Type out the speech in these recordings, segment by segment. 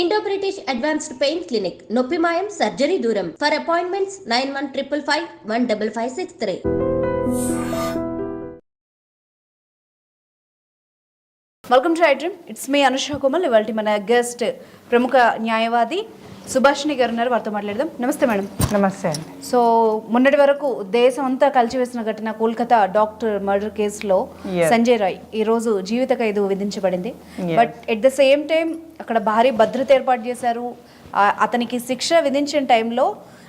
Indo British advanced pain clinic నొప్పి మాయం surgery దూరం for appointments 9155515563. Welcome to iDream. It's me Anusha Komal. ఇవాళ మన గెస్ట్ ప్రముఖ న్యాయవాది సుభాషిణి గారు ఉన్నారు, వారితో మాట్లాడదాం. నమస్తే మేడం. నమస్తే అండి. సో మొన్నటి వరకు దేశం అంతా కలిసివేసిన ఘటన కోల్కతా డాక్టర్ మర్డర్ కేసులో సంజయ్ రాయ్ ఈ రోజు జీవిత ఖైదు విధించబడింది. But at the same time అక్కడ భారీ భద్రత ఏర్పాటు చేశారు. అతనికి శిక్ష విధించిన టైంలో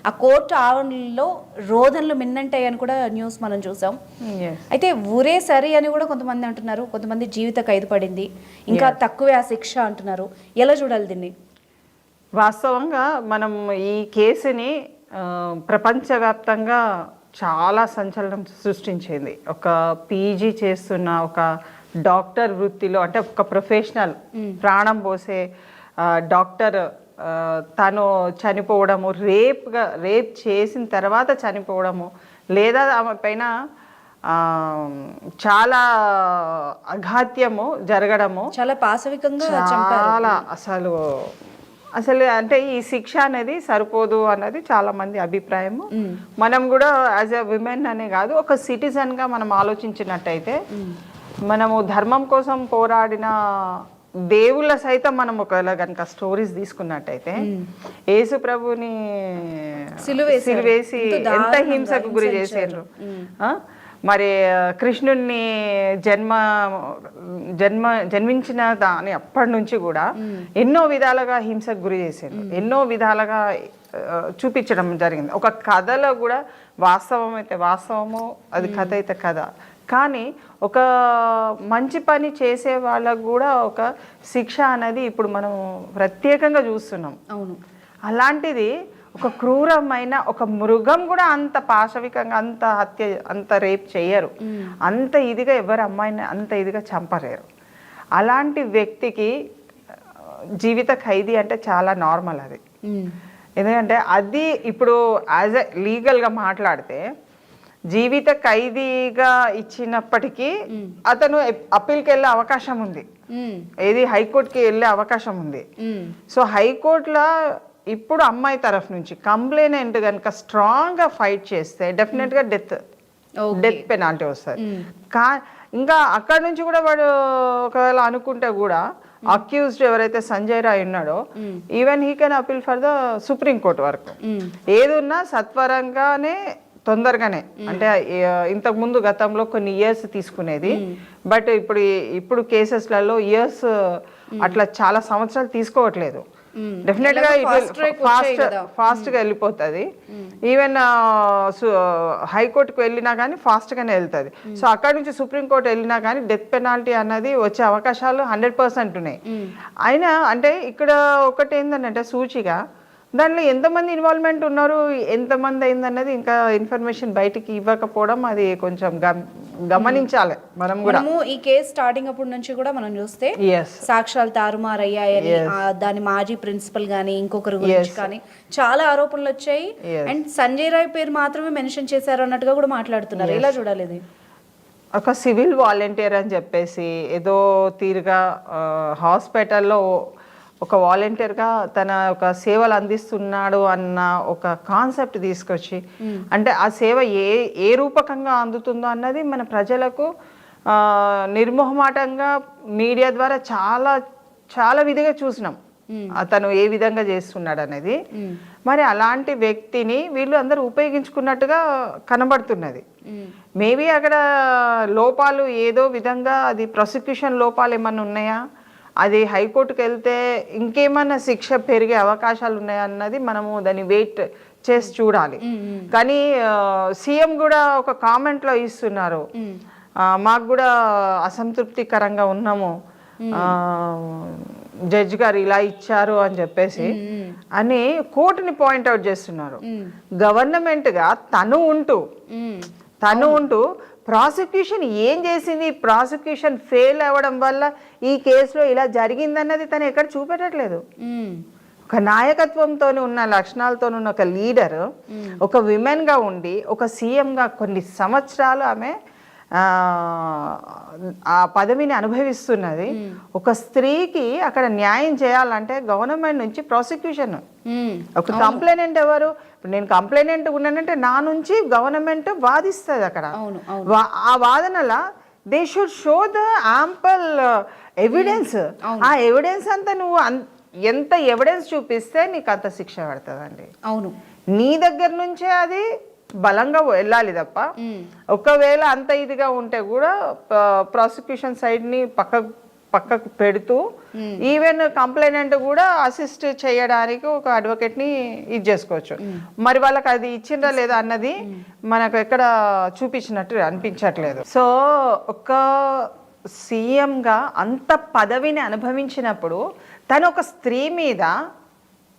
ఆ కోర్టు ఆవరణలో రోదనలు మిన్నంటాయని కూడా న్యూస్ మనం చూసాం. అయితే ఊరే సరి అని కూడా కొంతమంది అంటున్నారు, కొంతమంది జీవిత ఖైదు పడింది, ఇంకా తక్కువే ఆ శిక్ష అంటున్నారు. ఎలా చూడాలి దీన్ని? వాస్తవంగా మనం ఈ కేసుని ప్రపంచవ్యాప్తంగా చాలా సంచలనం సృష్టించింది. ఒక పీజీ చేస్తున్న ఒక డాక్టర్ వృత్తిలో, అంటే ఒక ప్రొఫెషనల్ ప్రాణం పోసే డాక్టర్ తను చనిపోవడము, రేప్ చేసిన తర్వాత చనిపోవడము, లేదా ఆమె పైన చాలా అఘాత్యము జరగడము, చాలా పాశవికంగా, చాలా అసలు అంటే ఈ శిక్ష అనేది సరిపోదు అన్నది చాలా మంది అభిప్రాయము. మనం కూడా యాజ్ ఎ విమెన్ అనే కాదు, ఒక సిటిజన్గా మనం ఆలోచించినట్టయితే, మనము ధర్మం కోసం పోరాడిన దేవుళ్ళ సైతం మనం ఒకవేళ కనుక స్టోరీస్ తీసుకున్నట్టయితే, యేసు ప్రభుని సిలువేసి ఎంత హింసకు గురి చేశారు. మరి కృష్ణుణ్ణి జన్మించిన దాని అప్పటి నుంచి కూడా ఎన్నో విధాలుగా హింసకు గురి చేశారు, ఎన్నో విధాలుగా చూపించడం జరిగింది. ఒక కథలో కూడా వాస్తవం అయితే వాస్తవము, అది కథ అయితే కథ. కానీ ఒక మంచి పని చేసే వాళ్ళకు కూడా ఒక శిక్ష అనేది ఇప్పుడు మనం ప్రత్యేకంగా చూస్తున్నాం. అవును. అలాంటిది ఒక క్రూరమైన ఒక మృగం కూడా అంత పాశవికంగా, అంత హత్య, అంత రేప్ చేయరు, అంత ఇదిగా ఎవరు అమ్మాయిని అంత ఇదిగా చంపలేరు. అలాంటి వ్యక్తికి జీవిత ఖైదీ అంటే చాలా నార్మల్ అది. ఎందుకంటే అది ఇప్పుడు యాజ్ ఎ లీగల్గా మాట్లాడితే జీవిత ఖైదీగా ఇచ్చినప్పటికీ అతను అప్పీల్కి వెళ్ళే అవకాశం ఉంది, ఏది హైకోర్టుకి వెళ్ళే అవకాశం ఉంది. సో హైకోర్టులో ఇప్పుడు అమ్మాయి తరఫు నుంచి కంప్లైనెంట్ కనుక స్ట్రాంగ్గా ఫైట్ చేస్తే డెఫినెట్గా డెత్ పెనాల్టీ వస్తుంది. ఇంకా అక్కడ నుంచి కూడా వాడు ఒకవేళ అనుకుంటే కూడా అక్యూజ్డ్ ఎవరైతే సంజయ్ రాయ్ ఉన్నాడో, even he can appeal for the supreme court వరకు. ఏదున్నా సత్వరంగానే, తొందరగానే, అంటే ఇంతకు ముందు గతంలో కొన్ని ఇయర్స్ తీసుకునేది, బట్ ఇప్పుడు కేసెస్లలో ఇయర్స్ అట్లా చాలా సంవత్సరాలు తీసుకోవట్లేదు. డెఫినెట్ గా ఫాస్ట్ గా వెళ్ళిపోతుంది. ఈవెన్ హైకోర్టుకు వెళ్ళినా కానీ ఫాస్ట్ గానే వెళ్తుంది. సో అక్కడ నుంచి సుప్రీంకోర్టు వెళ్ళినా కానీ డెత్ పెనాల్టీ అన్నది వచ్చే అవకాశాలు 100% ఉన్నాయి. అయినా అంటే ఇక్కడ ఒకటి ఏంటంటే సూచిగా దాంట్లో ఎంతమంది ఇన్వాల్వ్మెంట్ ఉన్నారు, ఎంతమంది అయిందన్నది ఇంకా ఇన్ఫర్మేషన్ బయటికి ఇవ్వకపోవడం, అది కొంచెం గమనించాలి. మనం కూడా ఈ కేసు స్టార్టింగ్ అప్పటి నుంచి కూడా మనం చూస్తే సాక్ష్యాలు తారుమారయ్యాయని, దాని మాజీ ప్రిన్సిపల్ గానీ ఇంకొకరి గురించి కానీ చాలా ఆరోపణలు వచ్చాయి. అండ్ సంజయ్ రాయ్ పేరు మాత్రమే మెన్షన్ చేశారు అన్నట్టుగా కూడా మాట్లాడుతున్నారు. ఎలా చూడాలి ఇది? ఒక సివిల్ వాలంటీర్ అని చెప్పేసి ఏదో తీరుగా హాస్పిటల్లో ఒక వాలంటీర్గా తన ఒక సేవలు అందిస్తున్నాడు అన్న ఒక కాన్సెప్ట్ తీసుకొచ్చి, అంటే ఆ సేవ ఏ రూపకంగా అందుతుందో అన్నది మన ప్రజలకు నిర్మోహమాటంగా మీడియా ద్వారా చాలా చాలా విధిగా చూసినాం, అతను ఏ విధంగా చేస్తున్నాడు అనేది. మరి అలాంటి వ్యక్తిని వీళ్ళు అందరూ ఉపయోగించుకున్నట్టుగా కనబడుతున్నది. మేబీ అక్కడ లోపాలు ఏదో విధంగా, అది ప్రాసిక్యూషన్ లోపాలు ఏమన్నా ఉన్నాయా, అది హైకోర్టుకు వెళ్తే ఇంకేమన్నా శిక్ష పెరిగే అవకాశాలు ఉన్నాయన్నది మనము దాన్ని వెయిట్ చేసి చూడాలి. కానీ సీఎం కూడా ఒక కామెంట్లో ఇస్తున్నారు, మాకు కూడా అసంతృప్తికరంగా ఉన్నాము, జడ్జి గారు ఇలా ఇచ్చారు అని చెప్పేసి అని కోర్టుని పాయింట్అవుట్ చేస్తున్నారు. గవర్నమెంట్గా తను ఉంటూ ప్రాసిక్యూషన్ ఏం చేసింది, ప్రాసిక్యూషన్ ఫెయిల్ అవ్వడం వల్ల ఈ కేసులో ఇలా జరిగిందన్నది తను ఎక్కడ చూపెట్టట్లేదు. ఒక నాయకత్వంతో ఉన్న లక్షణాలతో ఉన్న ఒక లీడర్, ఒక విమెన్గా ఉండి ఒక సీఎంగా కొన్ని సంవత్సరాలు ఆమె ఆ పదవిని అనుభవిస్తున్నది. ఒక స్త్రీకి అక్కడ న్యాయం చేయాలంటే గవర్నమెంట్ నుంచి ప్రాసిక్యూషన్, ఒక కంప్లైనెంట్ ఎవరు, నేను కంప్లైనెంట్ ఉన్నానంటే నా నుంచి గవర్నమెంట్ వాదిస్తుంది అక్కడ. ఆ వాదనల they should show the ample evidence. ఆ ఎవిడెన్స్ అంతా నువ్వు ఎంత ఎవిడెన్స్ చూపిస్తే నీకు అంత శిక్ష పడుతుందండి. అవును, నీ దగ్గర నుంచే అది బలంగా వెళ్ళాలి తప్ప ఒకవేళ అంత ఇదిగా ఉంటే కూడా ప్రాసిక్యూషన్ సైడ్ని పక్కకు పెడుతూ ఈవెన్ కంప్లైనెంట్ కూడా అసిస్ట్ చేయడానికి ఒక అడ్వకేట్ని ఇది చేసుకోవచ్చు. మరి వాళ్ళకి అది ఇచ్చిందా లేదా అన్నది మనకు ఎక్కడ చూపించినట్టు అనిపించట్లేదు. సో ఒక సీఎంగా అంత పదవిని అనుభవించినప్పుడు తను ఒక స్త్రీ మీద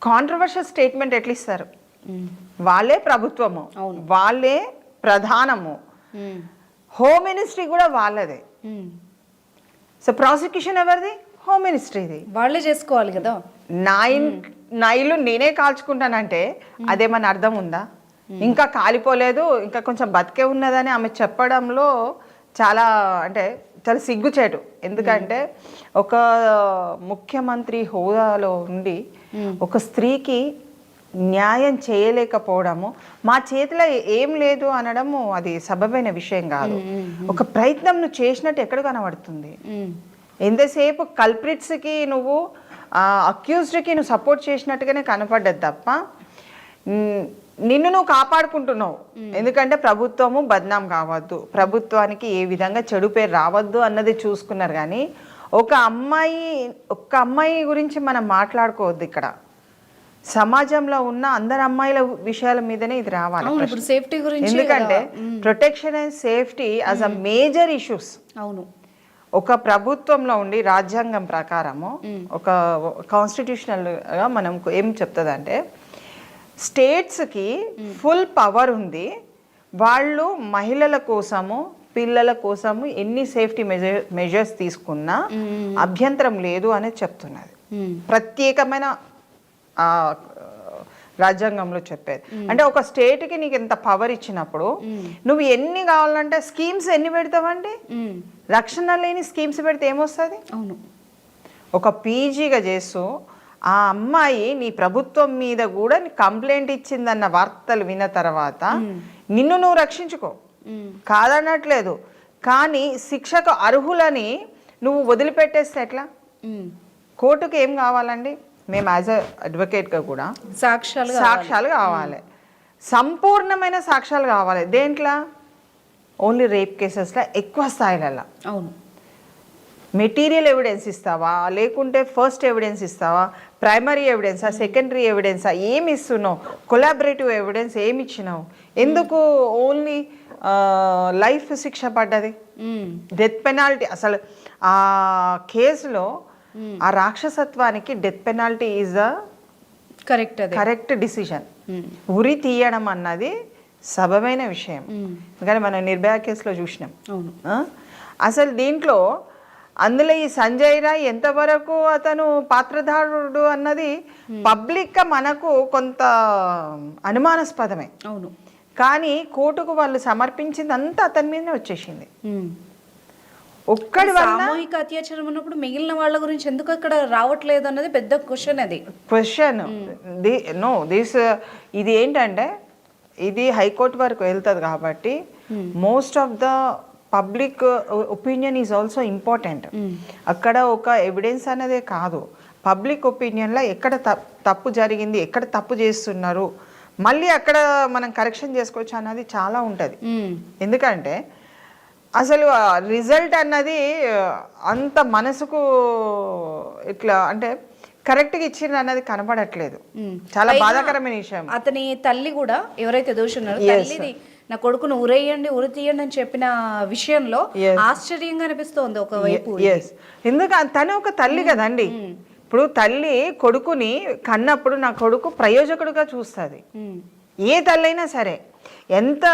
కాంట్రవర్షియల్ స్టేట్మెంట్ ఎట్లా ఇస్తారు? వాళ్ళే ప్రభుత్వము, వాళ్ళే ప్రధానము, హోమ్ మినిస్ట్రీ కూడా వాళ్ళదే. సో ప్రాసిక్యూషన్ ఎవరిది? హోమ్ మినిస్ట్రీది. వాళ్ళే చేసుకోవాలి కదా. నా ఇల్లు నేనే కాల్చుకుంటానంటే అదేమన్నా అర్థం ఉందా? ఇంకా కాలిపోలేదు, ఇంకా కొంచెం బతికే ఉన్నదని ఆమె చెప్పడంలో చాలా చాలా సిగ్గుచేటు. ఎందుకంటే ఒక ముఖ్యమంత్రి హోదాలో ఉండి ఒక స్త్రీకి న్యాయం చేయలేకపోవడము, మా చేతిలో ఏం లేదు అనడము అది సబబైన విషయం కాదు. ఒక ప్రయత్నం నువ్వు చేసినట్టు ఎక్కడ కనబడుతుంది? ఎంతసేపు కల్ప్రిట్స్కి నువ్వు అక్యూజ్డ్కి నువ్వు సపోర్ట్ చేసినట్టుగానే కనపడ్డది తప్ప నిన్ను నువ్వు కాపాడుకుంటున్నావు. ఎందుకంటే ప్రభుత్వము బద్నాం కావద్దు, ప్రభుత్వానికి ఏ విధంగా చెడు పేరు రావద్దు అన్నది చూసుకున్నారు. కానీ ఒక అమ్మాయి గురించి మనం మాట్లాడుకోవద్దు ఇక్కడ. సమాజంలో ఉన్న అందరు అమ్మాయిల విషయాల మీదనే ఇది రావాలి. ఎందుకంటే protection and safety as a major issues. అవును, ఒక ప్రభుత్వంలో ఉండి రాజ్యాంగం ప్రకారము ఒక కాన్స్టిట్యూషనల్గా మనం ఏం చెప్తుందంటే స్టేట్స్కి ఫుల్ పవర్ ఉంది. వాళ్ళు మహిళల కోసము పిల్లల కోసము ఎన్ని సేఫ్టీ మెజర్స్ తీసుకున్నా అభ్యంతరం లేదు అనేది చెప్తున్నది. ప్రత్యేకమైన రాజ్యాంగంలో చెప్పేది. అంటే ఒక స్టేట్కి నీకు ఎంత పవర్ ఇచ్చినప్పుడు నువ్వు ఎన్ని కావాలంటే స్కీమ్స్ ఎన్ని పెడతావండి? రక్షణ లేని స్కీమ్స్ పెడితే ఏమొస్తుంది? అవును, ఒక పీజీగా చేస్తూ ఆ అమ్మాయి నీ ప్రభుత్వం మీద కూడా కంప్లైంట్ ఇచ్చిందన్న వార్తలు విన్న తర్వాత నిన్ను నువ్వు రక్షించుకో, కాదనట్లేదు. కానీ శిక్షకు అర్హులని నువ్వు వదిలిపెట్టేస్తే ఎట్లా? కోర్టుకు ఏం కావాలండి? మేము యాజ్ అ అడ్వకేట్గా కూడా సాక్ష్యాలు కావాలి, సంపూర్ణమైన సాక్ష్యాలు కావాలి. దేంట్లో? ఓన్లీ రేప్ కేసెస్లో ఎక్కువ స్థాయిలలో. అవును, మెటీరియల్ ఎవిడెన్స్ ఇస్తావా, లేకుంటే ఫస్ట్ ఎవిడెన్స్ ఇస్తావా, ప్రైమరీ ఎవిడెన్సా, సెకండరీ ఎవిడెన్సా, ఏమి ఇస్తున్నావు? కొలాబరేటివ్ ఎవిడెన్స్ ఏమి ఇచ్చినావు? ఎందుకు ఓన్లీ లైఫ్ శిక్ష పడ్డది? డెత్ పెనాల్టీ అసలు ఆ కేసులో ఆ రాక్షసత్వానికి death penalty is the correct decision. ఉరి తీయడం అన్నది సబబైన విషయం. కానీ మనం నిర్భయ కేసులో చూసినాం. అసలు దీంట్లో అందులో ఈ సంజయ్ రాయ్ ఎంతవరకు అతను పాత్రధారుడు అన్నది పబ్లిక్గా మనకు కొంత అనుమానాస్పదమే. అవును, కానీ కోర్టుకు వాళ్ళు సమర్పించింది అంతా అతని మీదనే వచ్చేసింది. ఒక్కడి సామూహిక అత్యాచారం ఉన్నప్పుడు మిగిలిన వాళ్ళ గురించి ఎందుకు అక్కడ రావట్లేదు అన్నది పెద్ద క్వశ్చన్. ఇది ఏంటంటే ఇది హైకోర్టు వరకు వెళ్తుంది కాబట్టి most of the public opinion is also important. అక్కడ ఒక ఎవిడెన్స్ అనేదే కాదు, పబ్లిక్ ఒపీనియన్లో ఎక్కడ తప్పు జరిగింది, ఎక్కడ తప్పు చేస్తున్నారు, మళ్ళీ అక్కడ మనం కరెక్షన్ చేసుకోవచ్చు అన్నది చాలా ఉంటుంది. ఎందుకంటే అసలు రిజల్ట్ అన్నది అంత మనసుకు ఇట్లా అంటే కరెక్ట్గా ఇచ్చింది అన్నది కనపడట్లేదు. చాలా బాధాకరమైన విషయం. అతని తల్లి కూడా ఎవరైతే దోషి ఉన్నారో తల్లిది నా కొడుకును ఉరి తీయండి అని చెప్పిన విషయంలో ఆశ్చర్యంగా అనిపిస్తోంది ఒకవైపు. ఎందుకంటే తను ఒక తల్లి కదండి. ఇప్పుడు తల్లి కొడుకుని కన్నప్పుడు నా కొడుకు ప్రయోజకుడుగా చూస్తుంది. ఏ తల్లి అయినా సరే, ఎంత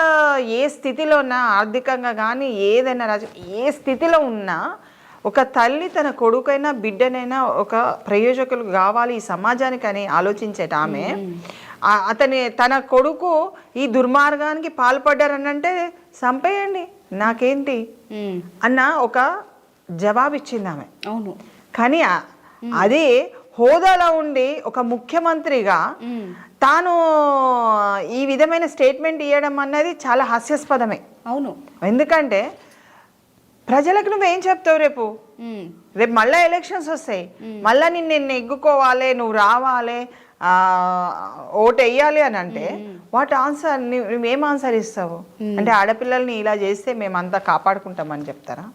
ఏ స్థితిలో ఉన్నా, ఆర్థికంగా కానీ ఏదైనా ఏ స్థితిలో ఉన్నా ఒక తల్లి తన కొడుకైనా బిడ్డనైనా ఒక ప్రయోజకులు కావాలి ఈ సమాజానికి అని ఆలోచించేట ఆమె తన కొడుకు ఈ దుర్మార్గానికి పాల్పడ్డారనంటే చంపేయండి, నాకేంటి అన్న ఒక జవాబు ఇచ్చింది ఆమె. అవును. కానీ అదే హోదాలో ఉండి ఒక ముఖ్యమంత్రిగా తాను ఈ విధమైన స్టేట్మెంట్ ఇవ్వడం అన్నది చాలా హాస్యాస్పదమే. అవును. ఎందుకంటే ప్రజలకు నువ్వేం చెప్తావు? రేపు మళ్ళీ ఎలక్షన్స్ వస్తాయి, మళ్ళీ నిన్ను ఎగ్గుకోవాలి, నువ్వు రావాలి, ఓటు వేయాలి అని అంటే వాట్ ఆన్సర్? నువ్వేం ఆన్సర్ ఇస్తావు? అంటే ఆడపిల్లల్ని ఇలా చేస్తే మేమంతా కాపాడుకుంటామని చెప్తారా?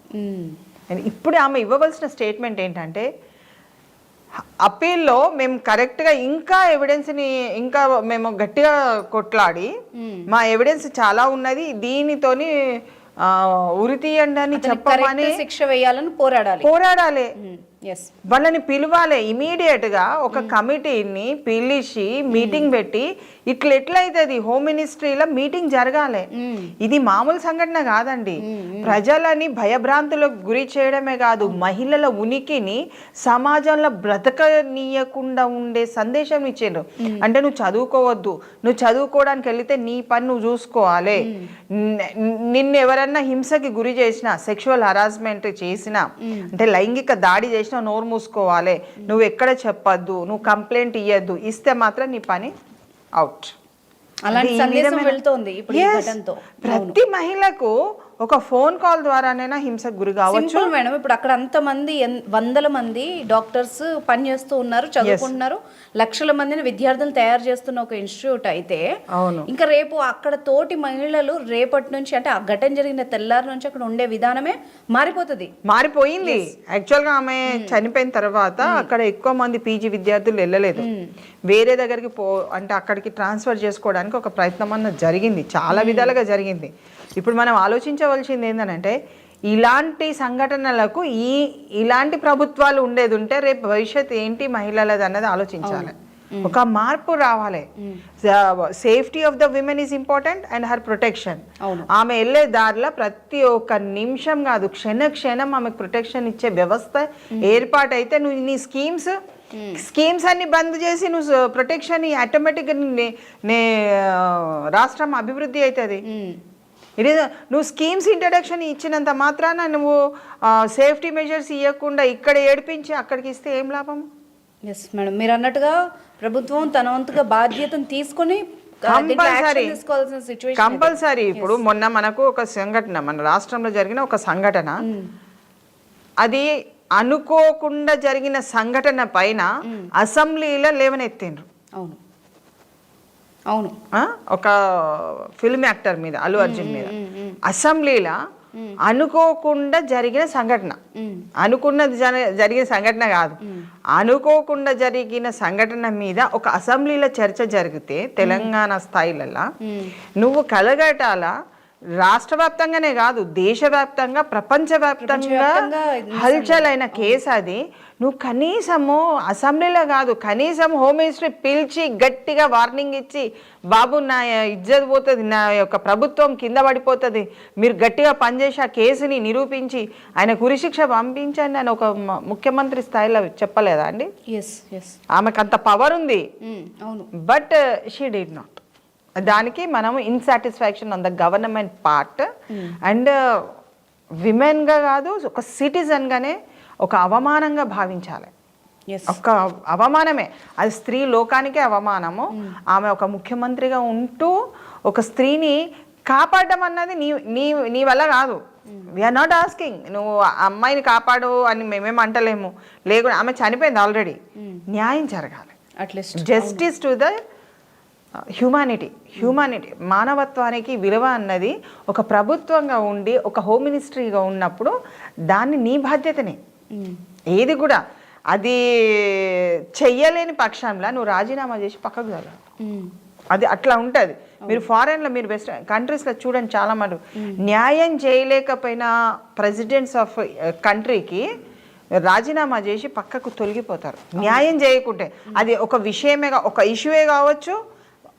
ఇప్పుడు ఆమె ఇవ్వవలసిన స్టేట్మెంట్ ఏంటంటే, అప్పీల్లో మేము కరెక్ట్గా ఇంకా ఎవిడెన్స్ని ఇంకా మేము గట్టిగా కొట్లాడి మా ఎవిడెన్స్ చాలా ఉన్నది, దీనితోని ఉరి తీయండి అని చెప్పమని, శిక్ష వేయాలని పోరాడాలి. వాళ్ళని పిలవాలి ఇమీడియట్ గా, ఒక కమిటీని పిలిచి మీటింగ్ పెట్టి ఎట్లయితుంది హోమ్ మినిస్ట్రీలో మీటింగ్ జరగాలి. ఇది మామూలు సంఘటన కాదండి. ప్రజలని భయభ్రాంతులకు గురి చేయడమే కాదు, మహిళల ఉనికిని సమాజంలో బ్రతకనీయకుండా ఉండే సందేశం ఇచ్చిండ్రు. అంటే నువ్వు చదువుకోవద్దు, నువ్వు చదువుకోవడానికి వెళితే నీ పని నువ్వు చూసుకోవాలి, నిన్ను ఎవరన్నా హింసకి గురి చేసినా, సెక్షువల్ హరాస్మెంట్ చేసినా, అంటే లైంగిక దాడి చేసినా నోరు మూసుకోవాలి, నువ్వు ఎక్కడ చెప్పద్దు, నువ్వు కంప్లైంట్ ఇయ్యద్దు, ఇస్తే మాత్రం నీ పని అవుట్. ప్రతి మహిళకు ఒక ఫోన్ కాల్ ద్వారానైనా హింసకు గురి కావచ్చు మేడం. ఇప్పుడు అక్కడ అంతమంది వందల మంది డాక్టర్స్ పని చేస్తూ ఉన్నారు, చదువుకుంటున్నారు, లక్షల మందిని విద్యార్థులు తయారు చేస్తున్న ఒక ఇన్స్టిట్యూట్ అయితే, ఇంకా రేపు అక్కడ తోటి మహిళలు రేపటి నుంచి, అంటే ఆ ఘటన జరిగిన తెల్లారి నుంచి అక్కడ ఉండే విధానమే మారిపోయింది. యాక్చువల్ గా ఆమె చనిపోయిన తర్వాత అక్కడ ఎక్కువ మంది పీజీ విద్యార్థులు వెళ్ళలేదు, వేరే దగ్గరికి అంటే అక్కడికి ట్రాన్స్ఫర్ చేసుకోవడానికి ఒక ప్రయత్నం అన్నది జరిగింది, చాలా విధాలుగా జరిగింది. ఇప్పుడు మనం ఆలోచించవలసింది ఏంటంటే, ఇలాంటి సంఘటనలకు ఇలాంటి ప్రభుత్వాలు ఉండేది ఉంటే రేపు భవిష్యత్ ఏంటి మహిళలది అన్నది ఆలోచించాలి. ఒక మార్పు రావాలి. Safety of the women is important and her protection. ఆమె వెళ్ళే దారిలో ప్రతి ఒక్క నిమిషం కాదు, క్షణం ఆమెకు ప్రొటెక్షన్ ఇచ్చే వ్యవస్థ ఏర్పాటైతే నువ్వు నీ స్కీమ్స్ అన్ని బంద్ చేసి నువ్వు ప్రొటెక్షన్ ఆటోమేటిక్గా రాష్ట్రం అభివృద్ధి అవుతుంది. నువ్వు స్కీమ్స్ ఇంట్రడక్షన్ ఇచ్చినంత మాత్రాన నువ్వు సేఫ్టీ మెజర్స్ ఇవ్వకుండా ఇక్కడ ఏడిపించి అక్కడికి ఇస్తే ఏం లాభం? ఎస్ మేడం, మీరు అన్నట్టుగా ప్రభుత్వం తన వంతుగా బాధ్యతను తీసుకొని కంపల్సరీ. ఇప్పుడు మొన్న మనకు ఒక సంఘటన, మన రాష్ట్రంలో జరిగిన ఒక సంఘటన, అది అనుకోకుండా జరిగిన సంఘటన పైన అసెంబ్లీలో లేవనెత్తిండ్రు. అవును, ఒక ఫిల్మ్ యాక్టర్ మీద, అల్లు అర్జున్ మీద అసెంబ్లీలో అనుకోకుండా జరిగిన సంఘటన, అనుకున్నది జరిగిన సంఘటన కాదు, అనుకోకుండా జరిగిన సంఘటన మీద ఒక అసెంబ్లీలో చర్చ జరిగితే తెలంగాణ స్థాయిలలో నువ్వు కలగటాల రాష్ట్ర వ్యాప్తంగానే కాదు, దేశవ్యాప్తంగా, ప్రపంచవ్యాప్తంగా హల్చల్ అయిన కేసు అది. నువ్వు కనీసము అసెంబ్లీలో కాదు, కనీసం హోమ్ మినిస్ట్రీ పిలిచి గట్టిగా వార్నింగ్ ఇచ్చి, బాబు నా ఇజ్జత్ పోతుంది, నా యొక్క ప్రభుత్వం కింద పడిపోతుంది, మీరు గట్టిగా పనిచేసి ఆ కేసుని నిరూపించి ఆయన ఉరిశిక్ష పంపించండి అని ఒక ముఖ్యమంత్రి స్థాయిలో చెప్పలేదా అండి? ఆమెకు అంత పవర్ ఉంది, బట్ షీ డిడ్ నాట్. దానికి మనము insatisfaction on the government part and విమెన్గా కాదు, ఒక సిటిజన్గానే ఒక అవమానంగా భావించాలి. ఒక అవమానమే అది, స్త్రీ లోకానికే అవమానము. ఆమె ఒక ముఖ్యమంత్రిగా ఉంటూ ఒక స్త్రీని కాపాడడం అన్నది నీ వల్ల కాదు. వీఆర్ నాట్ ఆస్కింగ్ నువ్వు అమ్మాయిని కాపాడు అని మేమేం అంటలేము, లేకుండా ఆమె చనిపోయింది ఆల్రెడీ. న్యాయం జరగాలి, at least justice to the humanity. మానవత్వానికి విలువ అన్నది ఒక ప్రభుత్వంగా ఉండి ఒక హోమ్ మినిస్ట్రీగా ఉన్నప్పుడు దాన్ని నీ బాధ్యతనే. ఏది కూడా అది చెయ్యలేని పక్షంలో నువ్వు రాజీనామా చేసి పక్కకు జరగాలి. అది అట్లా ఉంటుంది. మీరు ఫారెన్లో, మీరు వెస్టర్న్ కంట్రీస్లో చూడండి, చాలా మటుకు న్యాయం చేయలేకపోయినా ప్రెసిడెంట్స్ ఆఫ్ కంట్రీకి రాజీనామా చేసి పక్కకు తొలగిపోతారు, న్యాయం చేయకుంటే. అది ఒక విషయమే, ఒక ఇష్యూవే కావచ్చు,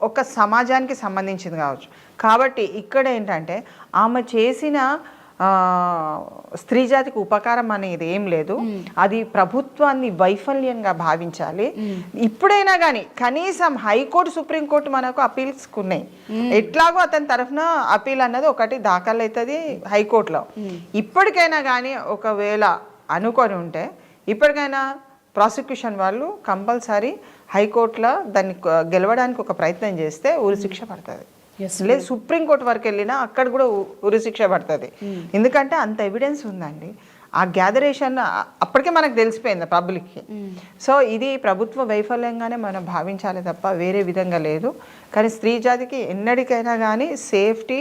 ఒక సమాజానికి సంబంధించింది కావచ్చు. కాబట్టి ఇక్కడ ఏంటంటే ఆమె చేసిన స్త్రీ జాతికి ఉపకారం అనేది ఏం లేదు, అది ప్రభుత్వాన్ని వైఫల్యంగా భావించాలి. ఇప్పుడైనా కానీ కనీసం హైకోర్టు సుప్రీంకోర్టు మనకు అపీల్స్కి ఉన్నాయి, ఎట్లాగో అతని తరఫున అపీల్ అన్నది ఒకటి దాఖలు అవుతుంది హైకోర్టులో. ఇప్పటికైనా కానీ ఒకవేళ అనుకొని ఉంటే ఇప్పటికైనా ప్రాసిక్యూషన్ వాళ్ళు కంపల్సరీ హైకోర్టులో దాన్ని గెలవడానికి ఒక ప్రయత్నం చేస్తే ఉరి శిక్ష పడుతుంది. లేదు సుప్రీంకోర్టు వరకు వెళ్ళినా అక్కడ కూడా ఉరి శిక్ష పడుతుంది. ఎందుకంటే అంత ఎవిడెన్స్ ఉందండి, ఆ గ్యాదరేషన్ అప్పటికే మనకు తెలిసిపోయింది పబ్లిక్కి. సో ఇది ప్రభుత్వ వైఫల్యంగానే మనం భావించాలి తప్ప వేరే విధంగా లేదు. కానీ స్త్రీ జాతికి ఎన్నటికైనా కానీ safety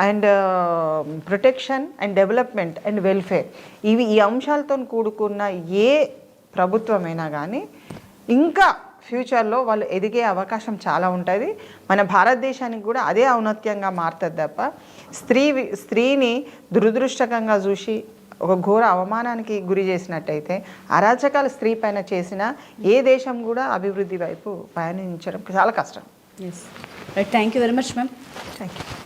and protection and development and welfare ఈ అంశాలతో కూడుకున్న ఏ ప్రభుత్వమైనా కానీ ఇంకా ఫ్యూచర్లో వాళ్ళు ఎదిగే అవకాశం చాలా ఉంటుంది. మన భారతదేశానికి కూడా అదే ఔన్నత్యంగా మారుతుంది తప్ప స్త్రీని దురదృష్టకంగా చూసి ఒక ఘోర అవమానానికి గురి చేసినట్టయితే, అరాచకాలు స్త్రీ పైన చేసిన ఏ దేశం కూడా అభివృద్ధి వైపు పయనించడం చాలా కష్టం. Thank you very much ma'am. Thank you.